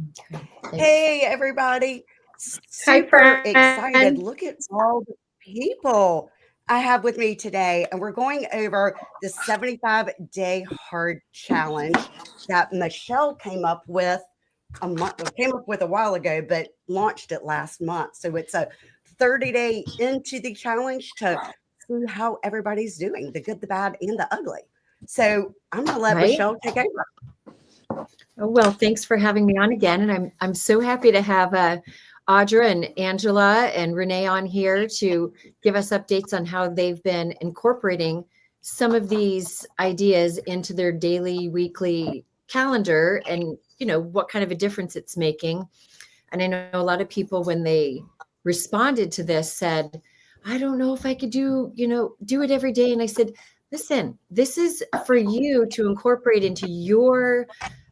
Okay, thanks. Hey, everybody. Hi, Super excited. friend. Look at all the people I have with me today. And we're going over the 75-day hard challenge that Michelle came up with a while ago, but launched it last month. So it's a 30-day into the challenge to see how everybody's doing, the good, the bad, and the ugly. So I'm going to let Right. Michelle take over. Oh, well, thanks for having me on again. And I'm so happy to have Audra and Angela and Rene on here to give us updates on how they've been incorporating some of these ideas into their daily, weekly calendar and, what kind of a difference it's making. And I know a lot of people, when they responded to this, said, I don't know if I could do it every day. And I said, listen, this is for you to incorporate into your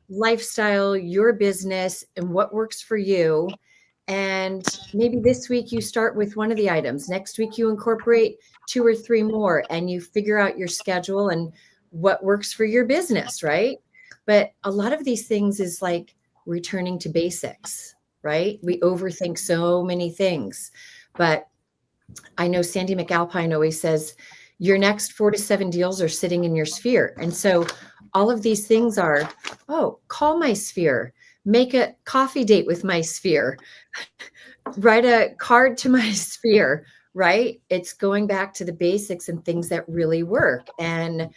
lifestyle, your business, and what works for you. And maybe this week you start with one of the items. Next week you incorporate two or three more and you figure out your schedule and what works for your business, right? But a lot of these things is like returning to basics, right? We overthink so many things. But I know Sandy McAlpine always says, your next 4 to 7 deals are sitting in your sphere. And so all of these things are, call my sphere, make a coffee date with my sphere, write a card to my sphere, right? It's going back to the basics and things that really work and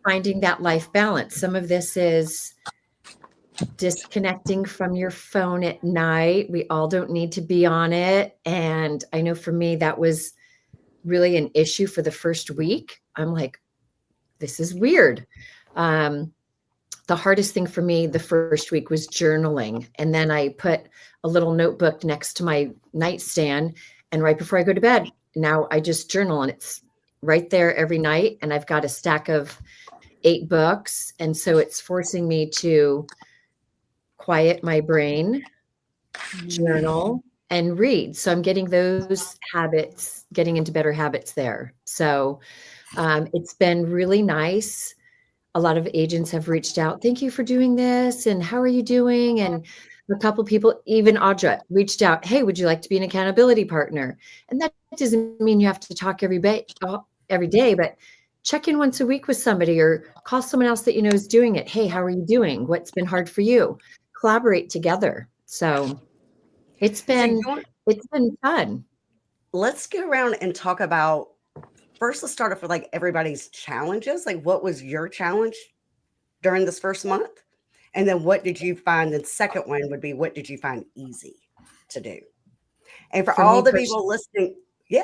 finding that life balance. Some of this is disconnecting from your phone at night. We all don't need to be on it. And I know for me, that was really an issue for the first week. I'm like, this is weird. The hardest thing for me the first week was journaling. And then I put a little notebook next to my nightstand. And right before I go to bed, now I just journal and it's right there every night. And I've got a stack of 8 books. And so it's forcing me to quiet my brain, journal, and read. So I'm getting those habits, getting into better habits there. So it's been really nice. A lot of agents have reached out. Thank you for doing this. And how are you doing? And a couple people, even Audra, reached out. Hey, would you like to be an accountability partner? And that doesn't mean you have to talk every day, but check in once a week with somebody or call someone else that you know is doing it. Hey, how are you doing? What's been hard for you? Collaborate together. So it's So been it's been fun. let's go around and talk about first. Let's start off with like everybody's challenges. Like, what was your challenge during this first month? And then what did you find? The second one would be what did you find easy to do? And for For all me the personally. people listening, we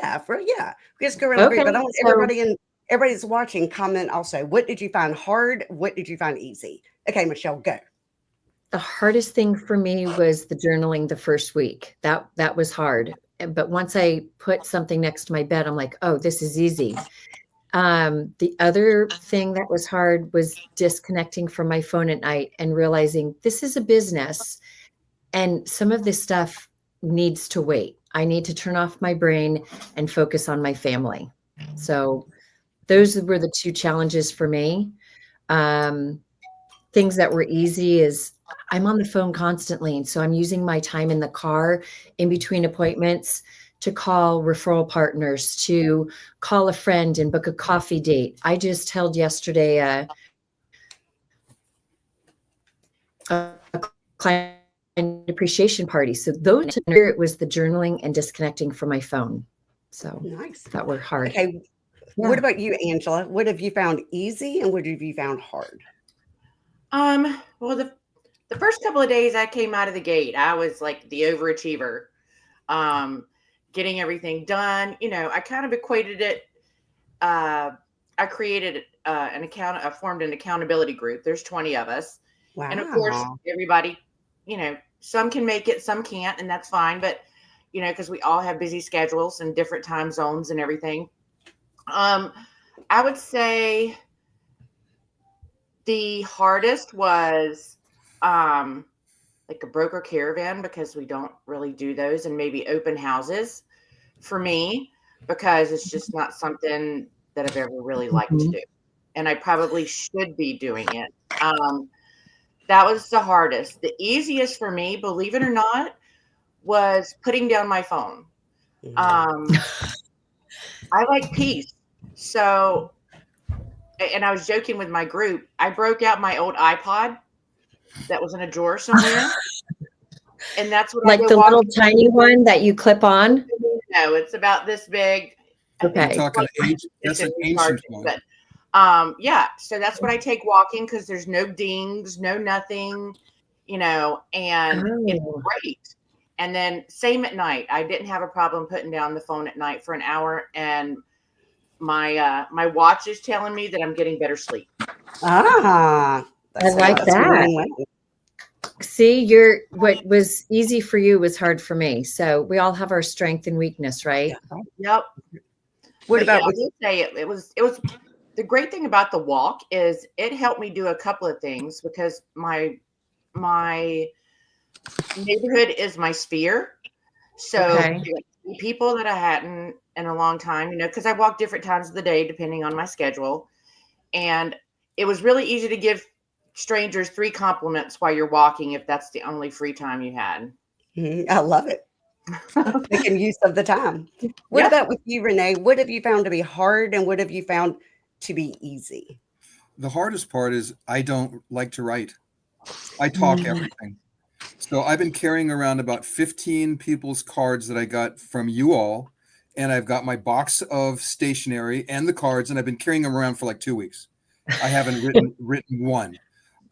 just go around the group. Okay. But I want So everybody's watching comment also. What did you find hard? What did you find easy? Okay, Michelle, go. the hardest thing for me was the journaling the first week. That was hard. But once I put something next to my bed, I'm like, oh, this is easy. The other thing that was hard was disconnecting from my phone at night and realizing this is a business and some of this stuff needs to wait. I need to turn off my brain and focus on my family. So those were the two challenges for me. Um, Things that were easy is I'm on the phone constantly. And so I'm using my time in the car in between appointments to call referral partners, to call a friend and book a coffee date. I just held yesterday a client appreciation party. So those it was the journaling and disconnecting from my phone. So Nice. that were hard. Okay, what Yeah. about you, Angela? What have you found easy and what have you found hard? Well, the first couple of days I came out of the gate, I was like the overachiever, um, getting everything done. I kind of equated it. Uh, I created I formed an accountability group. There's 20 of us, and of course, Wow. everybody, some can make it, some can't, and that's fine. But because we all have busy schedules and different time zones and everything. Um, I would say the hardest was um like a broker caravan because we don't really do those, and maybe open houses for me because it's just not something that I've ever really liked to Mhm. do. And I probably should be doing it. Um That was the hardest. The easiest for me, believe it or not, was putting down my phone. I like peace. So, and I was joking with my group, I broke out my old iPod that was in a drawer somewhere. And that's what Like I the go little tiny one that you clip on? No, it's about this big. Okay. You're talking ancient, that's an ancient one. But yeah, so that's what I take walking because there's no dings, no nothing, and it's great. And then same at night. I didn't have a problem putting down the phone at night for an hour, and my watch is telling me that I'm getting better sleep. I like that. See, what was easy for you was hard for me. So we all have our strength and weakness, right? Yep. What about? I would say it was the great thing about the walk is it helped me do a couple of things because my neighborhood is my sphere. So people that I hadn't in a long time, because I walk different times of the day depending on my schedule, and it was really easy to give strangers 3 compliments while you're walking if that's the only free time you had. I love it. Making use of the time. What about with you, Rene? What have you found to be hard and what have you found to be easy? The hardest part is I don't like to write. I talk everything. So I've been carrying around about 15 people's cards that I got from you all, and I've got my box of stationery and the cards, and I've been carrying them around for like 2 weeks. I haven't written one.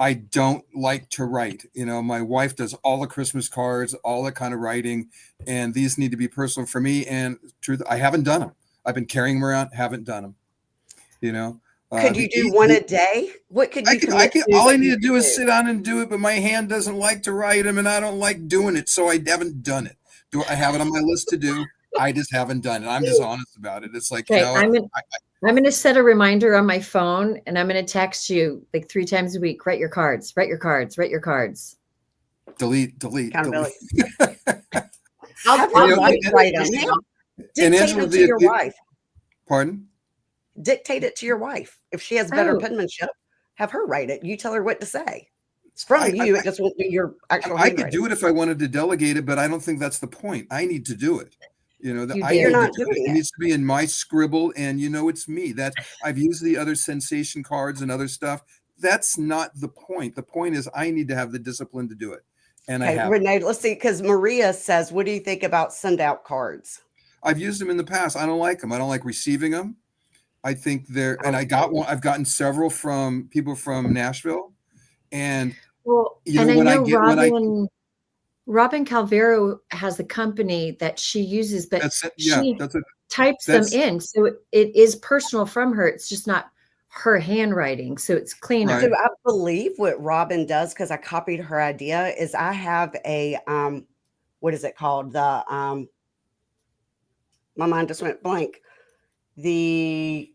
I don't like to write. My wife does all the Christmas cards, all that kind of writing, and these need to be personal for me. And truth, I haven't done them. I've been carrying them around, haven't done them. Could you do one a day? What could you? All I need to do is sit down and do it, but my hand doesn't like to write them, and I don't like doing it, so I haven't done it. I have it on my list to do? I just haven't done it. I'm just honest about it. It's like, I'm going to set a reminder on my phone and I'm going to text you like 3 times a week. Write your cards, write your cards, write your cards. Delete. Accountability. I'll write them. Dictate it to your wife. Pardon? Dictate it to your wife. If she has better penmanship, have her write it. You tell her what to say. It's from you. It just won't be your actual I could do it if I wanted to delegate it, but I don't think that's the point. I need to do it. You're not doing it. It needs to be in my scribble, and it's me. That I've used the other sensation cards and other stuff. That's not the point. The point is I need to have the discipline to do it. And I have. Rene, let's see, because Maria says, what do you think about send out cards? I've used them in the past. I don't like them. I don't like receiving them. I think and I got one. I've gotten several from people from Nashville, and Robin Calvero has a company that she uses, but she types them in. So it is personal from her. It's just not her handwriting. So it's cleaner. Right. So I believe what Robin does, because I copied her idea, is I have a, what is it called? My mind just went blank. The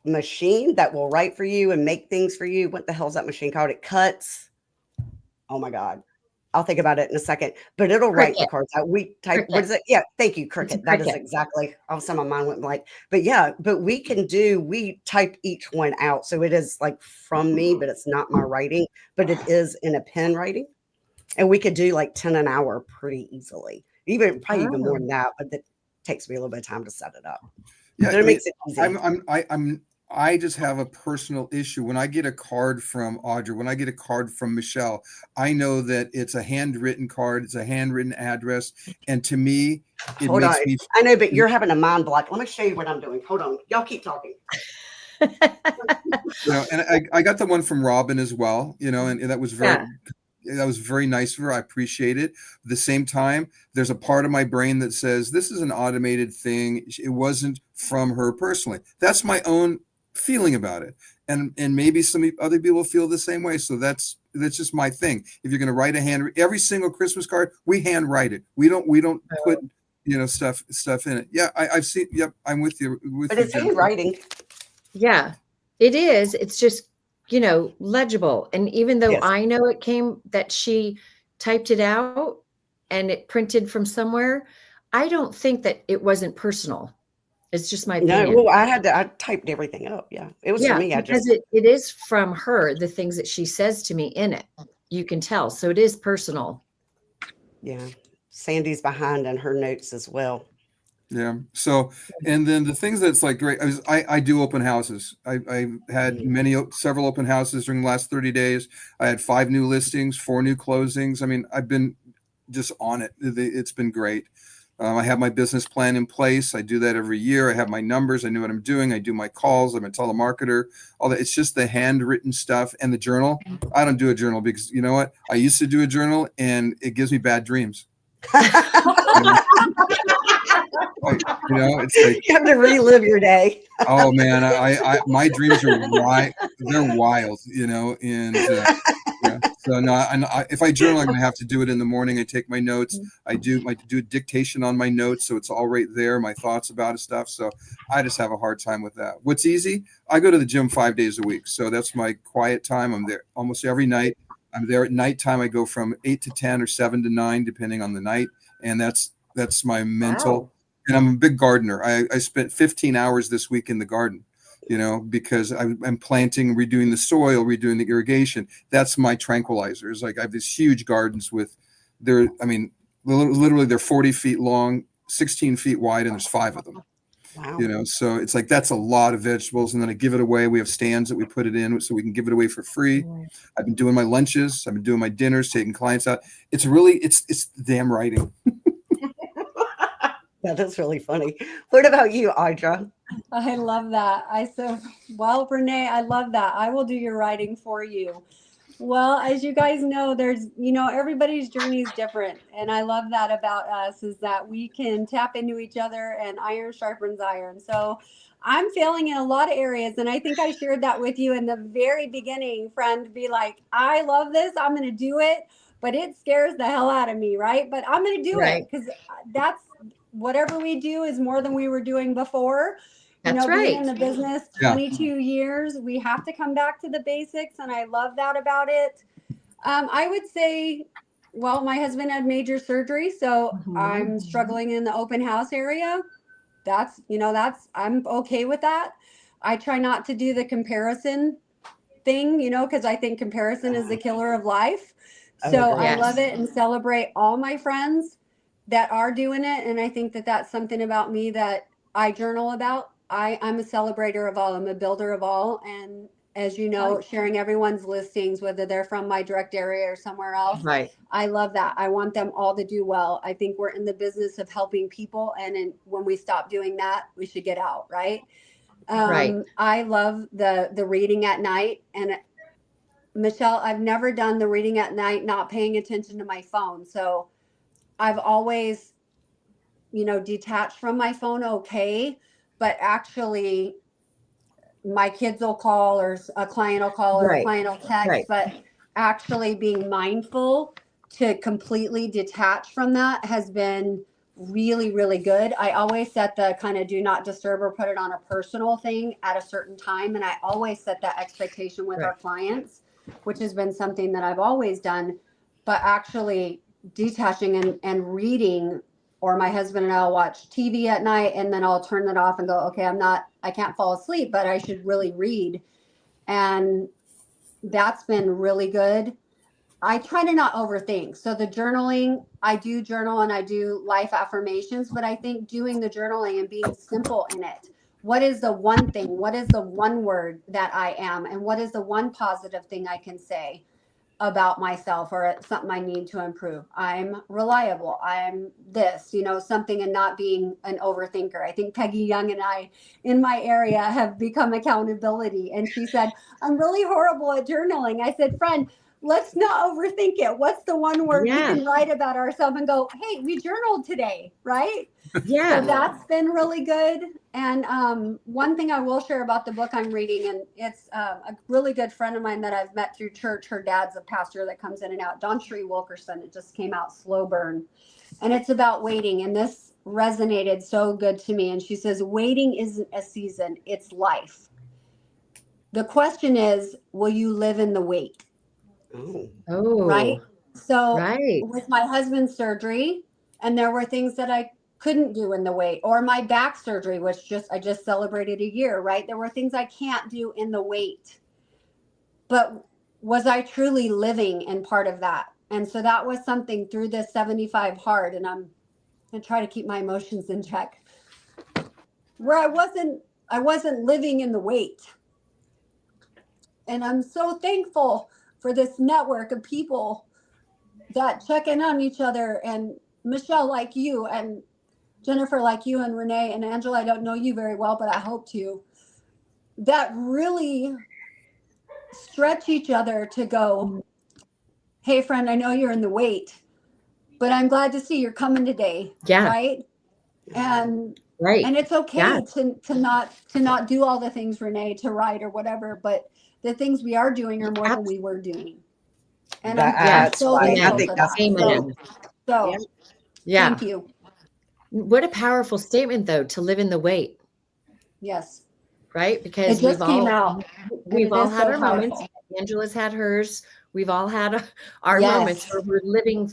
machine that will write for you and make things for you. What the hell is that machine called? It cuts. Oh my God. I'll think about it in a second, but it'll write the cards out. We type, Cricket. What is it? Yeah. Thank you, Cricket. That is exactly, all of a sudden my mind went blank, but we type each one out. So it is like from me, but it's not my writing, but it is in a pen writing. And we could do like 10 an hour pretty easily, probably even more than that, but that takes me a little bit of time to set it up. Yeah. But it makes it easy. I just have a personal issue. When I get a card from Audra, when I get a card from Michelle, I know that it's a handwritten card. It's a handwritten address. And to me, it makes me... I know, but you're having a mind block. Let me show you what I'm doing. Hold on. Y'all keep talking. And I got the one from Robin as well, and that was very nice of her. I appreciate it. At the same time, there's a part of my brain that says, this is an automated thing. It wasn't from her personally. That's my own feeling about it, and maybe some other people feel the same way. So that's just my thing. If you're going to write every single Christmas card, we hand write it. We don't put stuff in it. Yeah, I've seen. Yep, I'm with you. But it's handwriting. Yeah, it is. It's just legible. And even though I know that she typed it out and it printed from somewhere, I don't think that it wasn't personal. It's just my opinion. No, well, I typed everything up. Yeah, it was for me. Because it is from her, the things that she says to me in it. you can tell. So it is personal. Yeah. Sandy's behind in her notes as well. Yeah. So, and then the things that's like great, I do open houses. I had several open houses during the last 30 days. I had 5 new listings, 4 new closings. I mean, I've been just on it. It's been great. I have my business plan in place. I do that every year. I have my numbers. I know what I'm doing. I do my calls. I'm a telemarketer. All that. It's just the handwritten stuff and the journal. I don't do a journal because you know what? I used to do a journal and it gives me bad dreams. It's like You have to relive your day. oh man, I my dreams are they're wild, and yeah. So no, if I journal, I'm gonna have to do it in the morning. I take my notes. I do dictation on my notes, so it's all right there. My thoughts about stuff. So I just have a hard time with that. What's easy? I go to the gym 5 days a week, so that's my quiet time. I'm there almost every night. I'm there at nighttime. I go from 8 to 10 or 7 to 9, depending on the night, and that's my mental. Wow. And I'm a big gardener. I spent 15 hours this week in the garden, because I'm planting, redoing the soil, redoing the irrigation. That's my tranquilizer. It's like I have these huge gardens literally they're 40 feet long, 16 feet wide, and there's 5 of them. Wow. So it's like that's a lot of vegetables, and then I give it away. We have stands that we put it in so we can give it away for free. I've been doing my lunches. I've been doing my dinners, taking clients out. It's really it's damn writing. That is really funny. What about you, Audra? I love that. Well, Rene, I love that. I will do your writing for you. Well, as you guys know, there's, everybody's journey is different. And I love that about us is that we can tap into each other and iron sharpens iron. So I'm failing in a lot of areas. And I think I shared that with you in the very beginning, friend, be like, I love this. I'm going to do it, but it scares the hell out of me. Right. But I'm going to do it because that's whatever we do is more than we were doing before. That's Being right. in the business 22 years, we have to come back to the basics. And I love that about it. I would say, well, my husband had major surgery, so I'm struggling in the open house area. I'm okay with that. I try not to do the comparison thing, because I think comparison is the killer of life. So I love it and celebrate all my friends that are doing it. And I think that that's something about me that I journal about. I'm a celebrator of all. I'm a builder of all. And as you know, sharing everyone's listings, whether they're from my direct area or somewhere else. Right. I love that. I want them all to do well. I think we're in the business of helping people. And when we stop doing that, we should get out. Right. Right. I love the reading at night. And Michelle, I've never done the reading at night, not paying attention to my phone. So I've always, detached from my phone. Okay. But actually my kids will call or a client will call or a client will text, but actually being mindful to completely detach from that has been really, really good. I always set the kind of do not disturb or put it on a personal thing at a certain time. And I always set that expectation with our clients, which has been something that I've always done, but actually detaching and reading, or my husband and I'll watch TV at night and then I'll turn it off and go, okay, I can't fall asleep, but I should really read. And that's been really good. I try to not overthink. So the journaling, I do journal and I do life affirmations, but I think doing the journaling and being simple in it. What is the one thing? What is the one word that I am? And what is the one positive thing I can say about myself or something I need to improve? I'm reliable. I'm this, something, and not being an overthinker. I think Peggy Young and I in my area have become accountability. And she said, I'm really horrible at journaling. I said, friend, let's not overthink it. What's the one word we can write about ourselves and go, hey, we journaled today, right? Yeah. So that's been really good. And one thing I will share about the book I'm reading, and it's a really good friend of mine that I've met through church. Her dad's a pastor that comes in and out, Don Shree Wilkerson. It just came out, Slow Burn. And it's about waiting. And this resonated so good to me. And she says, waiting isn't a season, it's life. The question is, will you live in the wait? Oh, right. So right. with my husband's surgery, and there were things that I couldn't do in the wait, or my back surgery, which I just celebrated a year, right? There were things I can't do in the wait. But was I truly living in part of that? And so that was something through this 75 hard, and I'm going to try to keep my emotions in check, where I wasn't living in the weight. And I'm so thankful for this network of people that check in on each other, and Michelle, like you, and Jennifer, like you, and Rene and Angela. I don't know you very well, but I hope to. That really stretch each other to go, hey friend, I know you're in the weight, but I'm glad to see you're coming today. Yeah. Right. And Right. and it's okay Yeah. to not do all the things, Rene, to write or whatever, but the things we are doing are more than we were doing. And I'm so right. I thankful think for that's that. Amen. So Yeah. thank you. What a powerful statement, though, to live in the weight, Yes. right? Because It just came out. we've and it all is had so our moments. powerful. Angela's had hers. We've all had our Yes. moments where we're living,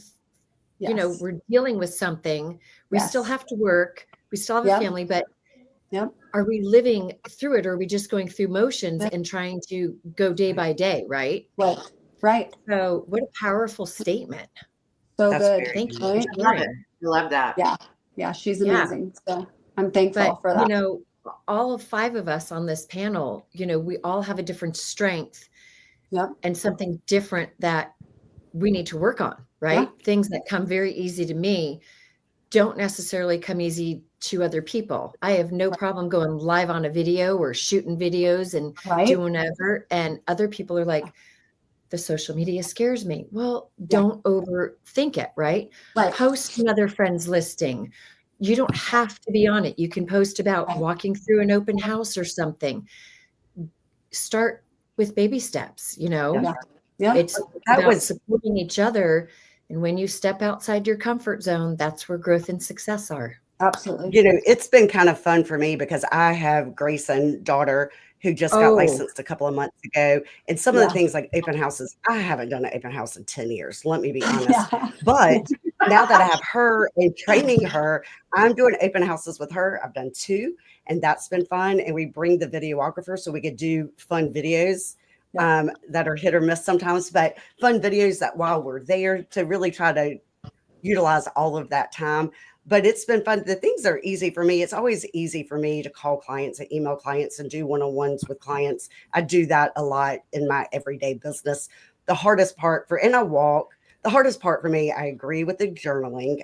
you know, Yes. we're dealing with something. We still Yes. have to work. We still have a Yep. family, but Yep. are we living through it, or are we just going through motions Yep. and trying to go day by day, right? Right. Right. So what a powerful statement. So That's good. very Thank you Right? for Love it. sharing. I love that. Yeah. Yeah. She's Yeah. amazing. So I'm thankful But, for that. you know, all 5 of us on this panel, you know, we all have a different strength Yep. and something different that we need to work on, right? Things that come very easy to me don't necessarily come easy to other people. I have no problem going live on a video or shooting videos and Right. doing whatever. And other people are like, the social media scares me. Well, don't overthink it, right? Right. Post another friend's listing. You don't have to be on it. You can post about walking through an open house or something. Start with baby steps, you know? Yeah. Yeah. It's That about was supporting each other. And when you step outside your comfort zone, that's where growth and success are. Absolutely. you know, it's been kind of fun for me because I have Grayson, daughter, who just got licensed a couple of months ago. And some of the things like open houses, I haven't done an open house in 10 years. Let me be honest. But now that I have her and training her, I'm doing open houses with her. I've done 2, and that's been fun. And we bring the videographer so we could do fun videos that are hit or miss sometimes, but fun videos that while we're there to really try to utilize all of that time. But it's been fun. The things that are easy for me, it's always easy for me to call clients and email clients and do one-on-ones with clients. I do that a lot in my everyday business. The hardest part for me, I agree with the journaling.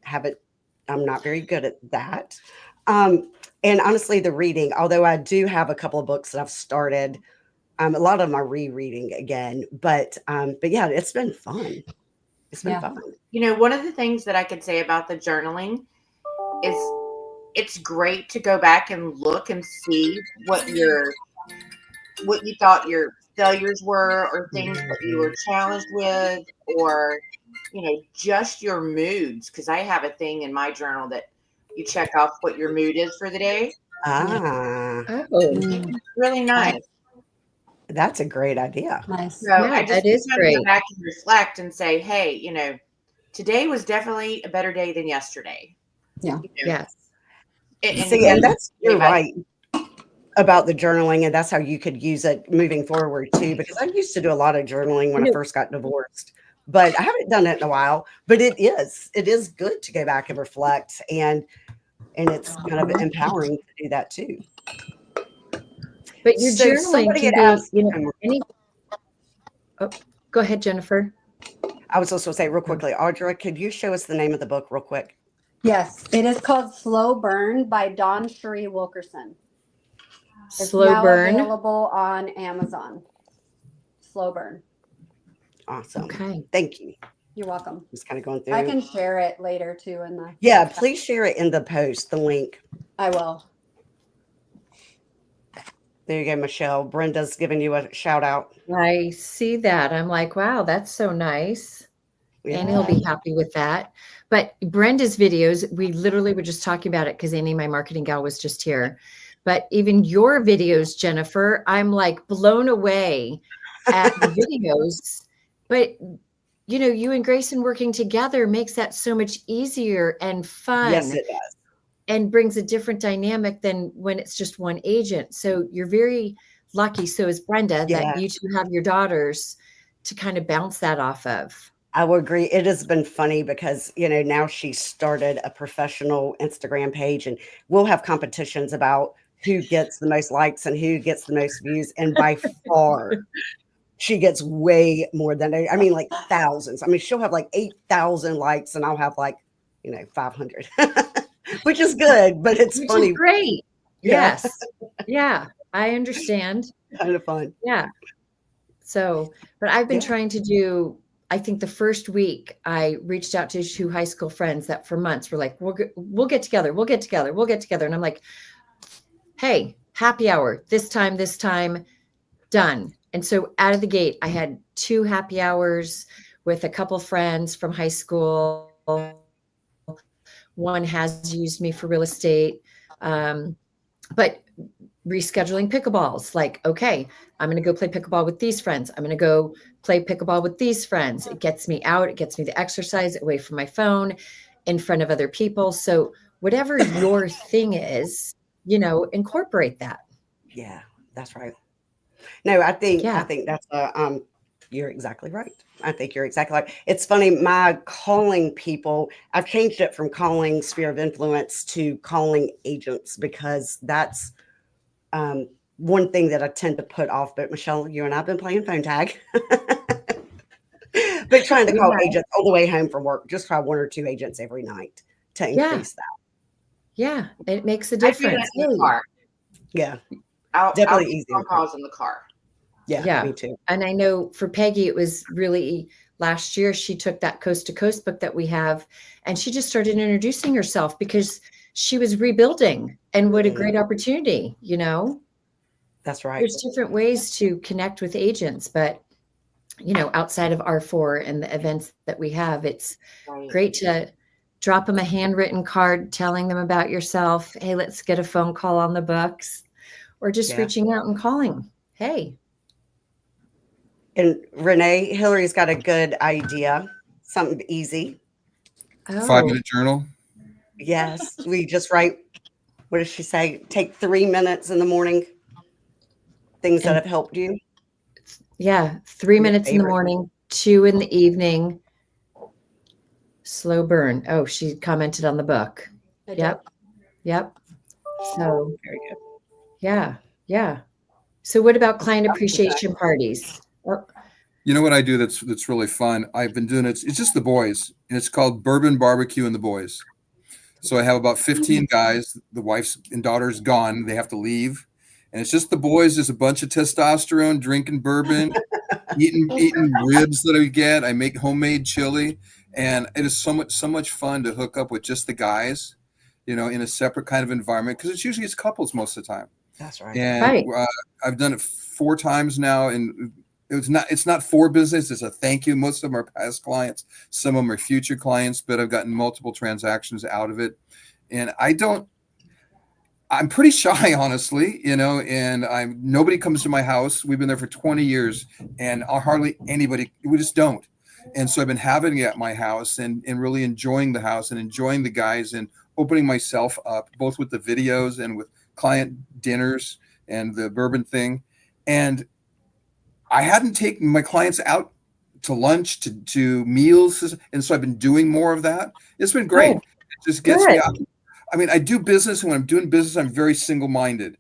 I'm not very good at that. And honestly, the reading, although I do have a couple of books that I've started, a lot of them are rereading again, but yeah, it's been fun. It's been fun. You know, one of the things that I could say about the journaling is it's great to go back and look and see what you thought your failures were, or things that you were challenged with, or, you know, just your moods. Because I have a thing in my journal that you check off what your mood is for the day. Really nice. That's a great idea. Nice. So I just that is kind of great. go back and reflect and say, hey, you know, today was definitely a better day than yesterday. Yeah. You know, Yes. And you're right about the journaling, and that's how you could use it moving forward too, because I used to do a lot of journaling when I first got divorced, but I haven't done it in a while. But it is good to go back and reflect, and it's kind of empowering to do that too. But your So journaling somebody can had be, asked, you know, go ahead, Jennifer. I was also say real quickly, Audra, could you show us the name of the book real quick? Yes, it is called Slow Burn by Dawn Cherie Wilkerson. It's Slow now Burn. available on Amazon. Slow Burn. Awesome. Okay. Thank you. You're welcome. Just kind of going through. I can share it later too in the. Yeah, please share it in the post, the link. I will. There you go, Michelle. Brenda's giving you a shout out. I see that. I'm like, wow, that's so nice. Yeah. And he'll be happy with that. But Brenda's videos, we literally were just talking about it because Annie, my marketing gal, was just here. But even your videos, Jennifer, I'm like blown away at the videos. But, you know, you and Grayson working together makes that so much easier and fun. Yes, it does. And brings a different dynamic than when it's just one agent. So you're very lucky, so is Brenda, Yeah. that you two have your daughters to kind of bounce that off of. I will agree. It has been funny because, now she started a professional Instagram page, and we'll have competitions about who gets the most likes and who gets the most views. And by far, she gets way more than, like thousands. I mean, she'll have like 8,000 likes and I'll have like, 500, which is good, but it's Which funny. is great. Yeah. Yes. Yeah, I understand. Kind of fun. Yeah. So, but I've been Yeah. trying to do, I think the first week I reached out to 2 high school friends that for months were like, we'll get together. We'll get together. We'll get together. And I'm like, hey, happy hour, this time, done. And so out of the gate, I had 2 happy hours with a couple friends from high school. One has used me for real estate. But rescheduling pickleballs, like, okay, I'm going to go play pickleball with these friends. I'm going to go play pickleball with these friends. It gets me out. It gets me the exercise away from my phone, in front of other people. So whatever your thing is, incorporate that. Yeah, that's right. No, I think Yeah. that's you're exactly right. I think you're exactly right. It's funny, my calling people, I've changed it from calling sphere of influence to calling agents, because that's one thing that I tend to put off. But Michelle, you and I have been playing phone tag. But trying to call agents on the way home from work, just try 1 or 2 agents every night to increase that. Yeah, it makes a I do difference. that in the car. Yeah, I'll definitely do easy. phone calls in the car. Yeah, me too. And I know for Peggy, it was really last year, she took that coast to coast book that we have, and she just started introducing herself because she was rebuilding. And what a great opportunity, That's right. There's different ways to connect with agents, but outside of R4 and the events that we have, it's great to drop them a handwritten card telling them about yourself. Hey, let's get a phone call on the books, or just reaching out and calling. Hey. And Renee, Hillary's got a good idea, something easy. 5-minute journal. Yes, we just write, what does she say? Take 3 minutes in the morning, things that have helped you. Yeah, 3 minutes in the morning, 2 in the evening. Slow burn. Oh, she commented on the book. Yep. So very good. Yeah. So what about client appreciation parties? You know what I do that's really fun? I've been doing it. It's just the boys, and it's called Bourbon Barbecue and the Boys. So I have about 15 guys. The wife's and daughter's gone. They have to leave. And it's just the boys. There's a bunch of testosterone, drinking bourbon, eating ribs that I get. I make homemade chili. And it is so much fun to hook up with just the guys, in a separate kind of environment, because it's couples most of the time. That's right. And I've done it 4 times now, and it's not for business. It's a thank you. Most of them are past clients. Some of them are future clients, but I've gotten multiple transactions out of it. And I'm pretty shy, honestly, and nobody comes to my house. We've been there for 20 years, and hardly anybody, we just don't. And so I've been having it at my house and really enjoying the house and enjoying the guys and opening myself up, both with the videos and with client dinners and the bourbon thing. And I hadn't taken my clients out to lunch, to meals. And so I've been doing more of that. It's been great. It just gets me out. I mean, I do business, and when I'm doing business, I'm very single-minded.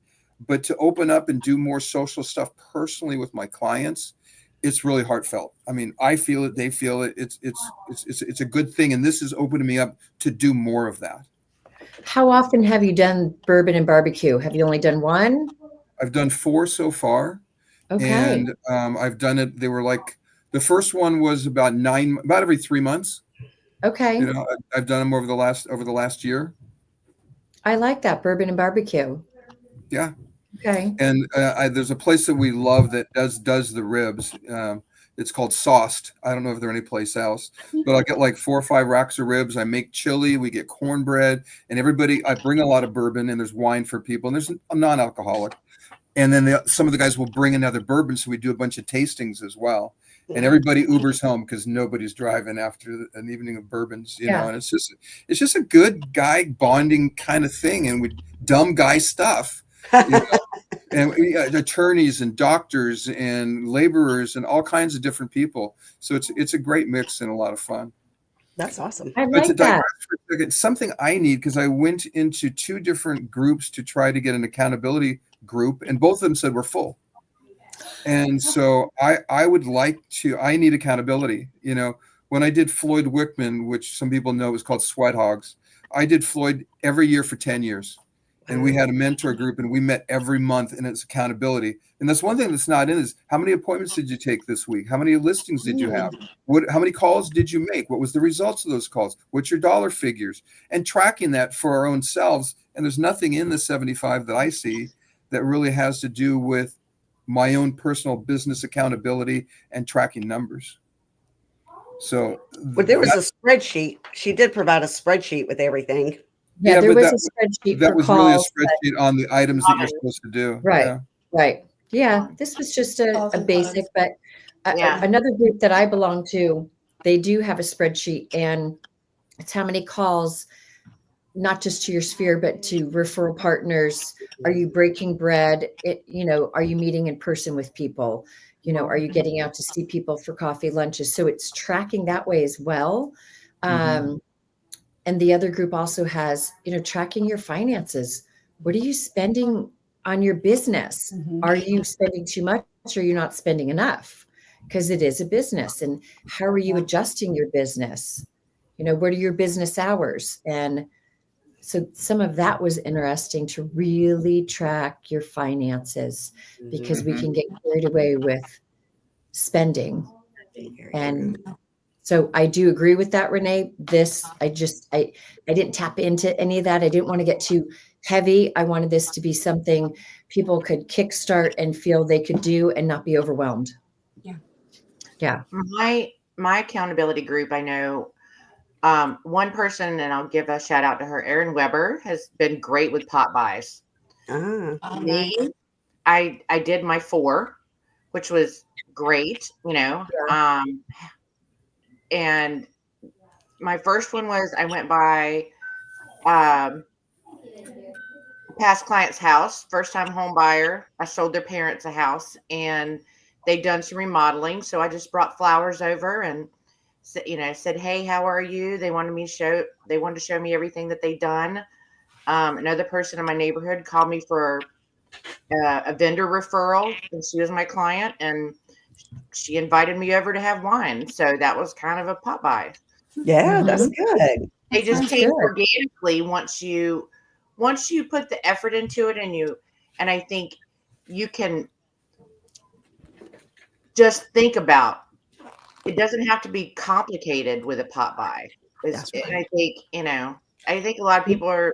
But to open up and do more social stuff personally with my clients, it's really heartfelt. I mean, I feel it, they feel it. It's a good thing, and this is opening me up to do more of that. How often have you done bourbon and barbecue? Have you only done 1? I've done 4 so far. Okay. And I've done it. They were like, the first one was about every 3 months. Okay. I've done them over the last year. I like that, bourbon and barbecue. Yeah. Okay. And there's a place that we love that does the ribs. It's called Sauced. I don't know if they're any place else, but I get like 4 or 5 racks of ribs. I make chili. We get cornbread, and I bring a lot of bourbon, and there's wine for people, and there's a non-alcoholic. And then some of the guys will bring another bourbon, so we do a bunch of tastings as well. And everybody Ubers home because nobody's driving after an evening of bourbons, And it's just a good guy bonding kind of thing, and with dumb guy stuff. and attorneys and doctors and laborers and all kinds of different people. So it's a great mix and a lot of fun. That's awesome. I But to like that. digress for a second, something I need, because I went into 2 different groups to try to get an accountability group, and both of them said we're full. And so I would like to, I need accountability. You know, when I did Floyd Wickman, which some people know is called Sweat Hogs, I did Floyd every year for 10 years. And we had a mentor group and we met every month, and it's accountability. And that's one thing that's not in is how many appointments did you take this week? How many listings did you have? How many calls did you make? What was the results of those calls? What's your dollar figures? And tracking that for our own selves. And there's nothing in the 75 that I see that really has to do with my own personal business accountability and tracking numbers. So But there was a spreadsheet. She did provide a spreadsheet with everything. Yeah, Yeah, there but was that- a spreadsheet that for was calls. really a spreadsheet on the items that you're supposed to do. Right. Yeah. Right. Yeah, this was just a basic, but Yeah. another group that I belong to, they do have a spreadsheet, and it's how many calls, not just to your sphere, but to referral partners. Are you breaking bread? Are you meeting in person with people? Are you getting out to see people for coffee, lunches? So it's tracking that way as well. And the other group also has, tracking your finances. What are you spending on your business? Are you spending too much, or are you not spending enough? Because it is a business. And how are you adjusting your business? What are your business hours? And so some of that was interesting to really track your finances, because we can get carried away with spending. And so I do agree with that, Rene. I didn't tap into any of that. I didn't want to get too heavy. I wanted this to be something people could kickstart and feel they could do and not be overwhelmed. Yeah. My accountability group, I know one person, and I'll give a shout out to her, Erin Weber, has been great with pot buys. Me, I did my 4, which was great, and my first one was I went by past client's house, first time home buyer. I sold their parents a house, and they'd done some remodeling. So I just brought flowers over and said, hey, how are you? They wanted to show me everything that they'd done. Another person in my neighborhood called me for a vendor referral, and she was my client, and she invited me over to have wine. So that was kind of a pot buy. Yeah, that's good. They just Sounds came good. organically once you put the effort into it, and I think you can just think about, it doesn't have to be complicated with a pot buy. That's right. And I think a lot of people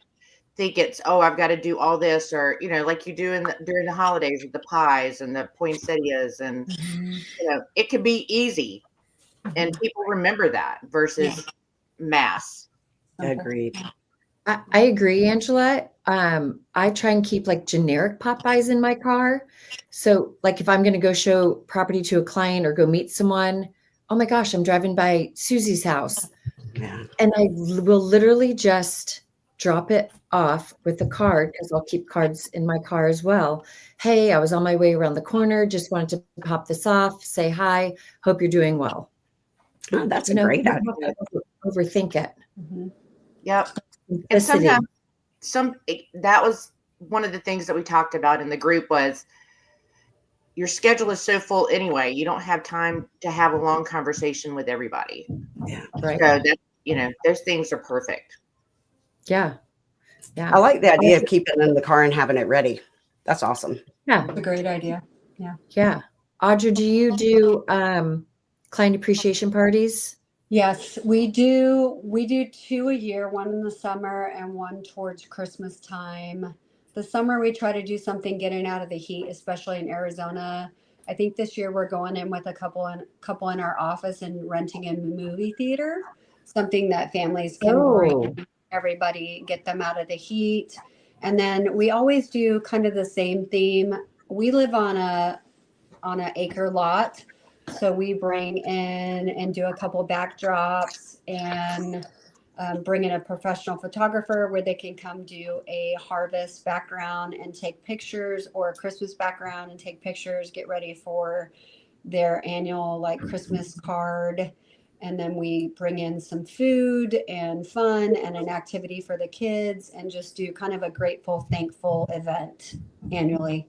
think it's, I've got to do all this, or like you do during the holidays with the pies and the poinsettias, and it could be easy, and people remember that versus mass. Agreed. I agree, Angela. I try and keep like generic pot buys in my car. So like if I'm going to go show property to a client or go meet someone, oh my gosh, I'm driving by Susie's house. Yeah. And I will literally just drop it off with a card, because I'll keep cards in my car as well. Hey, I was on my way around the corner. Just wanted to pop this off, say hi. Hope you're doing well. Oh, that's a great you idea. don't have to overthink it. Yep. And Simplicity. sometimes that was one of the things that we talked about in the group was your schedule is so full anyway. You don't have time to have a long conversation with everybody. Yeah. Right. So that, those things are perfect. Yeah. Yeah. I like the idea of keeping it in the car and having it ready. That's awesome. Yeah. It's a great idea. Yeah. Audra, do you do client appreciation parties? Yes, we do. We do 2 a year, one in the summer and one towards Christmas time. The summer we try to do something getting out of the heat, especially in Arizona. I think this year we're going in with a couple in our office and renting a movie theater, something that families can bring everybody, get them out of the heat. And then we always do kind of the same theme. We live on an acre lot. So we bring in and do a couple backdrops and bring in a professional photographer where they can come do a harvest background and take pictures, or a Christmas background and take pictures, get ready for their annual like Christmas card. And then we bring in some food and fun and an activity for the kids, and just do kind of a grateful, thankful event annually.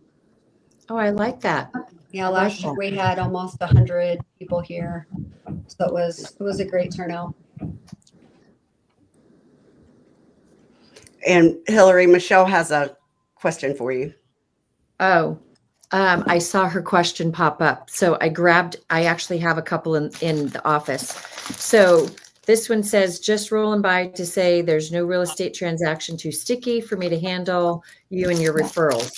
Oh, I like that. Yeah, last year we had almost 100 people here, so it was a great turnout. And Hillary, Michelle has a question for you. Oh, I saw her question pop up. So I actually have a couple in the office. So this one says, just rolling by to say there's no real estate transaction too sticky for me to handle, you and your referrals.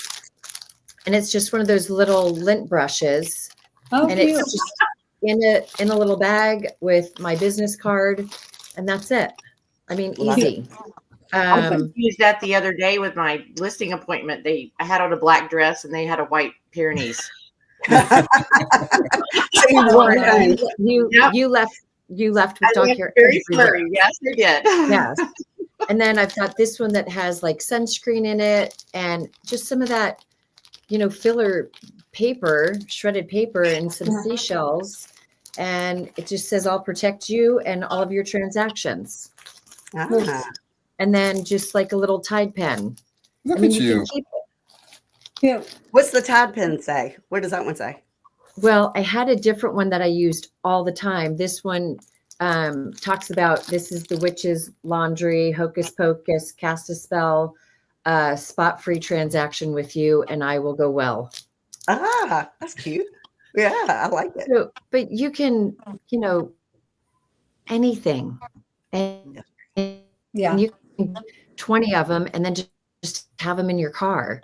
And it's just one of those little lint brushes. Oh, And cute. it's just in a little bag with my business card, and that's it. I mean, Love easy. I used that the other day with my listing appointment. I had on a black dress and they had a white Pyrenees. You left with dog hair. Very flurry. Yes, I did. Yes. And then I've got this one that has like sunscreen in it, and just some of that, filler paper, shredded paper, and some seashells. And it just says, I'll protect you and all of your transactions. Ah. And then just like a little Tide pen. Look You at you. can keep it. Cute. What's the Tide pen say? What does that one say? Well, I had a different one that I used all the time. This one talks about, this is the witch's laundry, hocus pocus, cast a spell, spot-free transaction with you, and I will go well. Ah, that's cute. Yeah, I like it. So, but you can, anything. And Yeah. you can 20 of them and then just have them in your car.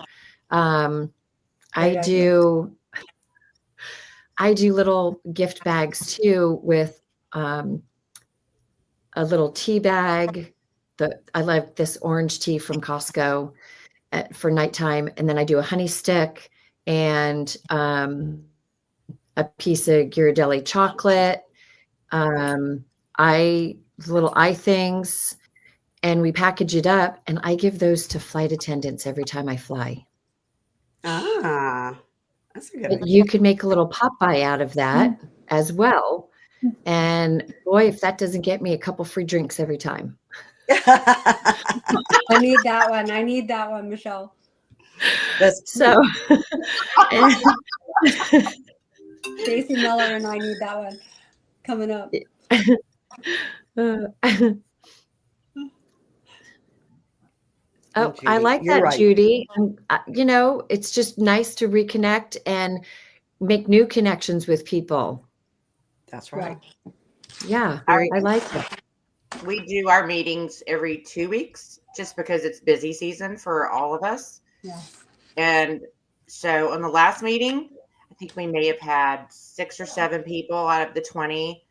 I do little gift bags too, with a little tea bag. I like this orange tea from Costco for nighttime. And then I do a honey stick and a piece of Ghirardelli chocolate. Little eye things, and we package it up, and I give those to flight attendants every time I fly. Ah, that's a good But idea. you could make a little Popeye out of that as well. And boy, if that doesn't get me a couple free drinks every time. I need that one. I need that one, Michelle. That's So Stacy Miller and I need that one coming up. Oh, Judy, I like you're that, right. Judy. It's just nice to reconnect and make new connections with people. That's right. Yeah, Very I like it. We do our meetings every 2 weeks just because it's busy season for all of us. Yeah. And so on the last meeting, I think we may have had 6 or 7 people out of the 20.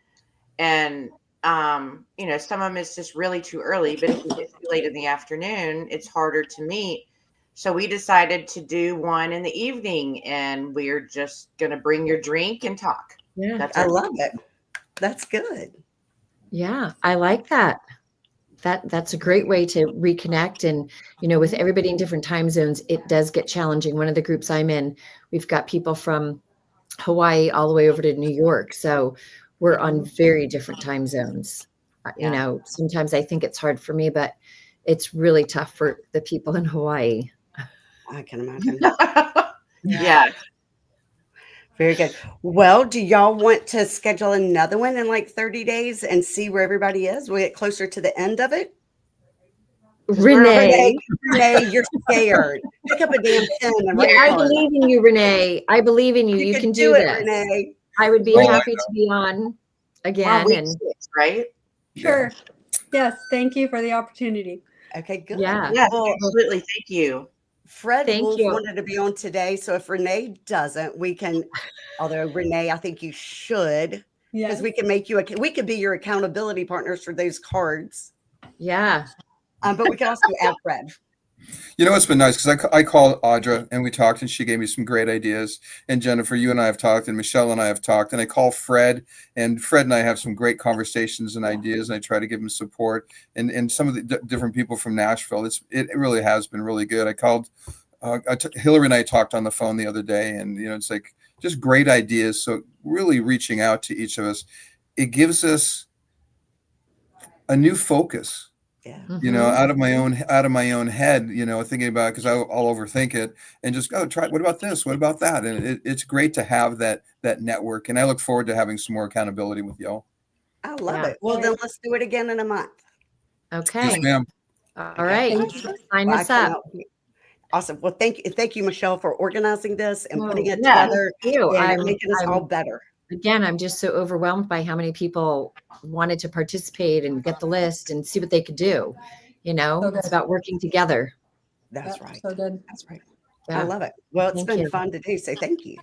And, some of them is just really too early, but if it's too late in the afternoon, it's harder to meet. So we decided to do one in the evening, and we're just going to bring your drink and talk. Yeah. That's I our love it. That's good. Yeah, I like that. That's a great way to reconnect. And, with everybody in different time zones, it does get challenging. One of the groups I'm in, we've got people from Hawaii all the way over to New York. So we're on very different time zones. Yeah. Sometimes I think it's hard for me, but it's really tough for the people in Hawaii. I can imagine. Yeah. Very good. Well, do y'all want to schedule another one in like 30 days and see where everybody is? We get closer to the end of it. Renee, You're scared. Pick up a damn pen and write I a card. believe in you, Renee. I believe in you. You can do it, this. Renee. I would be Oh, I happy to be on again. Week And 6, right? Sure. Yes. Thank you for the opportunity. Okay, good. Yeah. Yes, Well, absolutely. Thank you. Fred Thank Wolf you. wanted to be on today. So if Renee doesn't, we can, although Renee, I think you should, because Yes. we can make you, we could be your accountability partners for those cards. Yeah. But we can also add Fred. You know, it's been nice because I called Audra and we talked and she gave me some great ideas. And Jennifer, you and I have talked, and Michelle and I have talked. And I call Fred, and Fred and I have some great conversations and ideas. And I try to give him support. And some of the different people from Nashville. It really has been really good. I called Hillary and I talked on the phone the other day, and you know, it's like just great ideas. So really reaching out to each of us, it gives us a new focus. Yeah. You know, out of my own head, you know, thinking about, because I'll overthink it and just go try. What about this? What about that? And it's great to have that network. And I look forward to having some more accountability with y'all. I love Yeah. it. Well, then let's do it again in a month. Okay. Yes, ma'am. All right. Thank you. Sign I this up. cannot wait. Awesome. Well, thank you, Michelle, for organizing this and putting it Yeah, together thank you. and making us all better. Again, I'm just so overwhelmed by how many people wanted to participate and get the list and see what they could do. You know, So good. it's about working together. That's Yep, right. So good. That's right. Yeah. I love it. Well, it's Thank been you. fun to do. So thank you.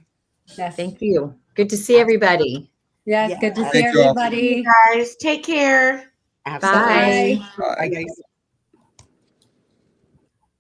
Yes. Thank you. Good to see everybody. Yes. Yeah. Good to see Thank you all. everybody. Guys, take care. Absolutely. Bye. Bye. Bye, guys.